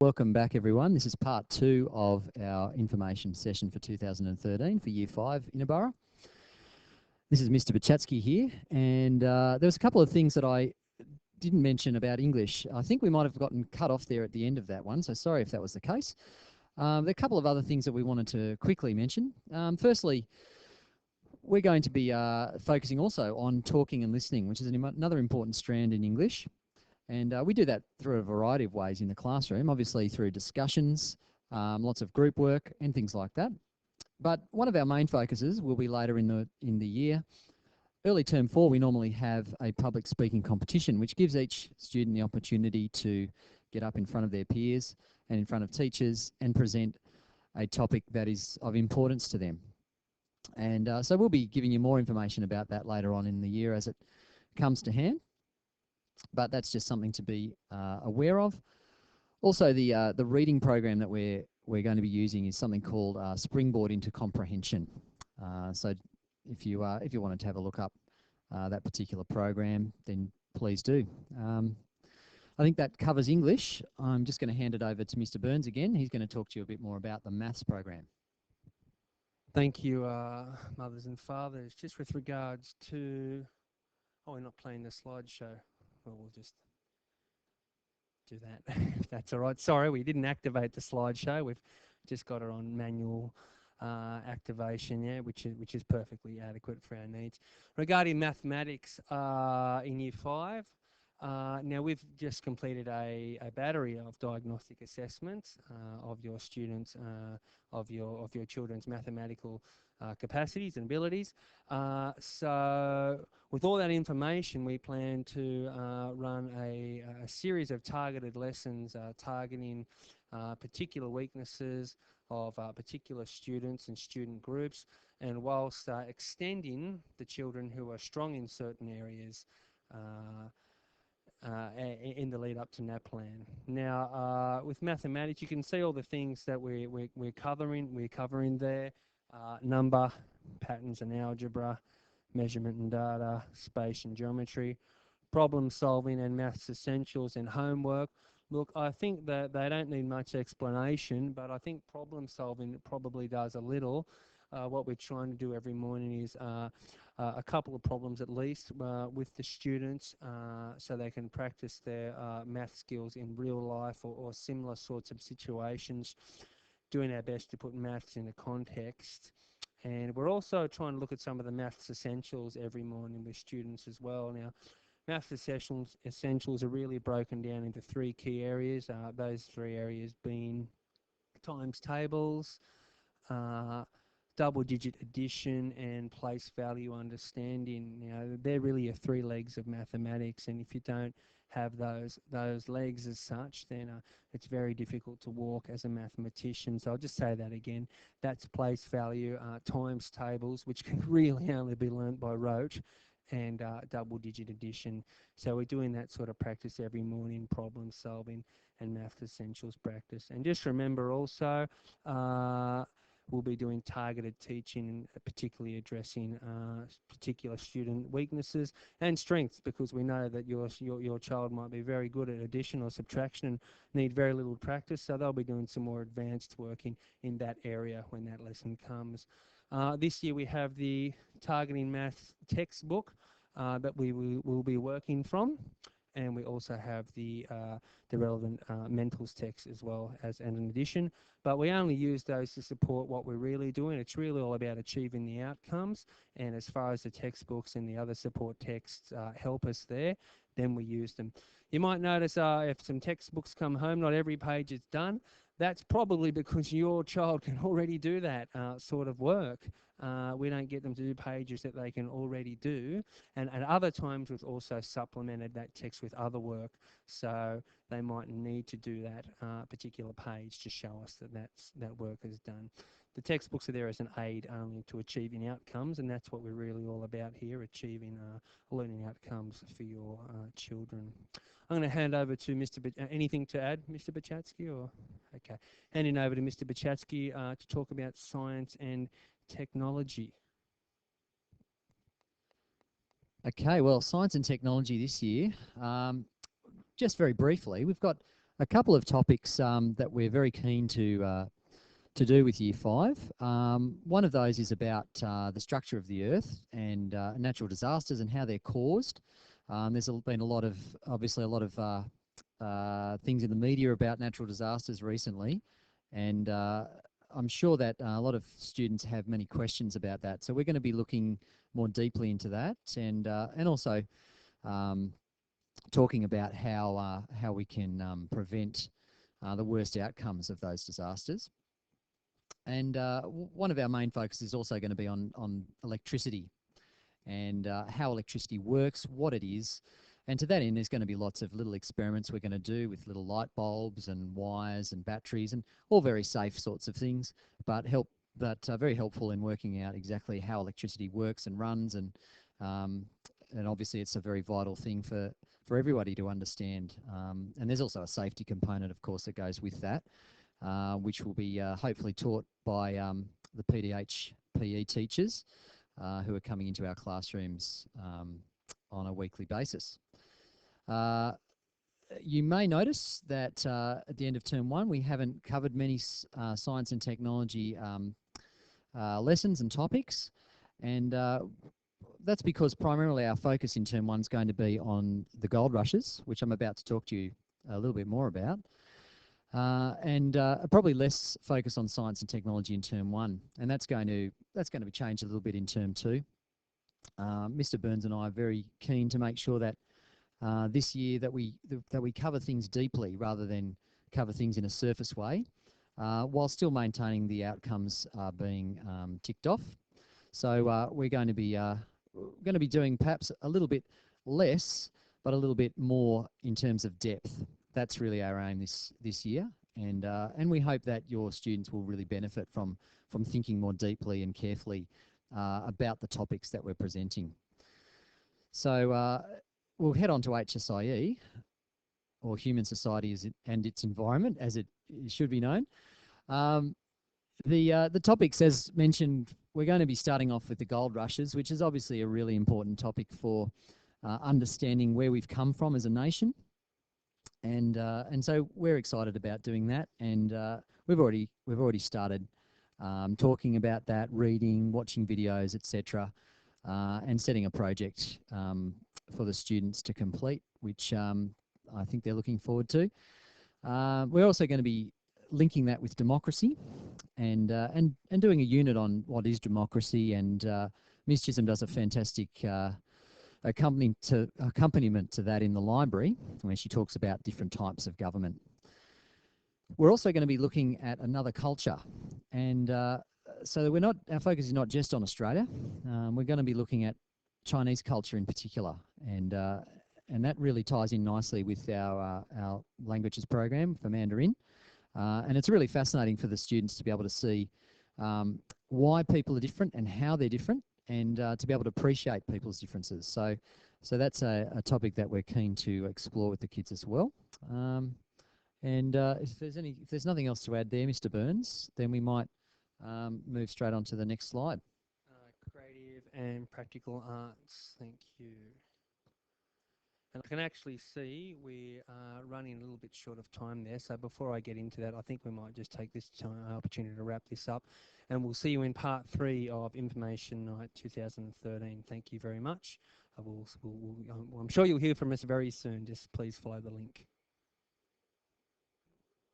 Welcome back, everyone. This is part two of our information session for 2013 for Year 5 in Ibarra. This is Mr. Bachatsky here, and there was a couple of things that I didn't mention about English. I think we might have gotten cut off there at the end of that one, so sorry if that was the case. There are a couple of other things that we wanted to quickly mention. Firstly, we're going to be focusing also on talking and listening, which is another important strand in English. And we do that through a variety of ways in the classroom, obviously through discussions, lots of group work and things like that. But one of our main focuses will be later in the year. Early term 4, we normally have a public speaking competition, which gives each student the opportunity to get up in front of their peers and in front of teachers and present a topic that is of importance to them. And so we'll be giving you more information about that later on in the year as it comes to hand. But that's just something to be aware of. Also, the reading program that we're going to be using is something called Springboard into Comprehension. So if you wanted to have a look up that particular program, then please do. I think that covers English. I'm just going to hand it over to Mr. Burns again. He's going to talk to you a bit more about the maths program. Thank you, mothers and fathers. Just with regards to... Oh, we're not playing the slideshow. Well, we'll just do that, if that's all right. Sorry, we didn't activate the slideshow. We've just got it on manual activation, yeah, which is perfectly adequate for our needs. Regarding mathematics in Year 5, now we've just completed a battery of diagnostic assessments of your students, of your children's mathematical capacities and abilities. So with all that information, we plan to run a series of targeted lessons targeting particular weaknesses of particular students and student groups, and whilst extending the children who are strong in certain areas in the lead up to NAPLAN. Now, with mathematics, you can see all the things that we're covering there: number, patterns and algebra, measurement and data, space and geometry, problem solving and maths essentials and homework. Look, I think that they don't need much explanation, but I think problem solving probably does a little. What we're trying to do every morning is a couple of problems at least with the students so they can practice their math skills in real life or similar sorts of situations, doing our best to put maths in a context. And we're also trying to look at some of the maths essentials every morning with students as well. Now, maths essentials are really broken down into 3 key areas, those 3 areas being times tables, double-digit addition, and place value understanding. Now, they're really your 3 legs of mathematics, and if you don't have those legs as such, then it's very difficult to walk as a mathematician. So I'll just say that again. That's place value, times tables, which can really only be learnt by rote, and double-digit addition. So we're doing that sort of practice every morning, problem solving and math essentials practice. And just remember also, we'll be doing targeted teaching, particularly addressing particular student weaknesses and strengths, because we know that your child might be very good at addition or subtraction and need very little practice, so they'll be doing some more advanced work in that area when that lesson comes. This year we have the Targeting Maths textbook that we will be working from, and we also have the relevant mentals text as well as an addition. But we only use those to support what we're really doing. It's really all about achieving the outcomes, and as far as the textbooks and the other support texts help us there, then we use them. You might notice if some textbooks come home, not every page is done. That's probably because your child can already do that sort of work. We don't get them to do pages that they can already do, and at other times we've also supplemented that text with other work, so they might need to do that particular page to show us that that work is done. The textbooks are there as an aid only to achieving outcomes, and that's what we're really all about here, achieving learning outcomes for your children. I'm going to hand over to Mr. Anything to add, Mr. Bachatsky? Or okay, handing over to Mr. Bachatsky to talk about science and technology. Okay, well, science and technology this year, just very briefly, we've got a couple of topics that we're very keen to do with Year 5. One of those is about the structure of the Earth and natural disasters and how they're caused. There's been obviously a lot of things in the media about natural disasters recently, and I'm sure that a lot of students have many questions about that. So we're going to be looking more deeply into that, and also talking about how we can prevent the worst outcomes of those disasters. And one of our main focuses is also going to be on electricity and how electricity works, what it is. And to that end, there's going to be lots of little experiments we're going to do with little light bulbs and wires and batteries, and all very safe sorts of things, but very helpful in working out exactly how electricity works and runs. And obviously it's a very vital thing for everybody to understand. And there's also a safety component, of course, that goes with that, which will be hopefully taught by the PDH PE teachers who are coming into our classrooms on a weekly basis. You may notice that at the end of term 1 we haven't covered many science and technology lessons and topics, and that's because primarily our focus in term 1 is going to be on the gold rushes, which I'm about to talk to you a little bit more about, and probably less focus on science and technology in term 1, and that's going to be changed a little bit in term 2. Mr. Burns and I are very keen to make sure that this year that we cover things deeply rather than cover things in a surface way, while still maintaining the outcomes being ticked off. So we're going to be doing perhaps a little bit less, but a little bit more in terms of depth. That's really our aim this year, and we hope that your students will really benefit from thinking more deeply and carefully about the topics that we're presenting. So we'll head on to HSIE, or Human Society and Its Environment, as it should be known. The topics, as mentioned, we're going to be starting off with the gold rushes, which is obviously a really important topic for understanding where we've come from as a nation, and so we're excited about doing that, and we've already started talking about that, reading, watching videos, etc., and setting a project for the students to complete, which I think they're looking forward to. We're also going to be linking that with democracy, and doing a unit on what is democracy, and Ms. Chisholm does a fantastic accompaniment to that in the library, where she talks about different types of government. We're also going to be looking at another culture, and so our focus is not just on Australia. We're going to be looking at Chinese culture in particular, and that really ties in nicely with our languages program for Mandarin, and it's really fascinating for the students to be able to see why people are different and how they're different, and to be able to appreciate people's differences. So that's a topic that we're keen to explore with the kids as well. And if there's nothing else to add there, Mr. Burns, then we might move straight on to the next slide. Creative and practical arts, thank you. And I can actually see we are running a little bit short of time there, so before I get into that, I think we might just take this opportunity to wrap this up, and we'll see you in part 3 of Information Night 2013. Thank you very much. I'm sure you'll hear from us very soon. Just please follow the link.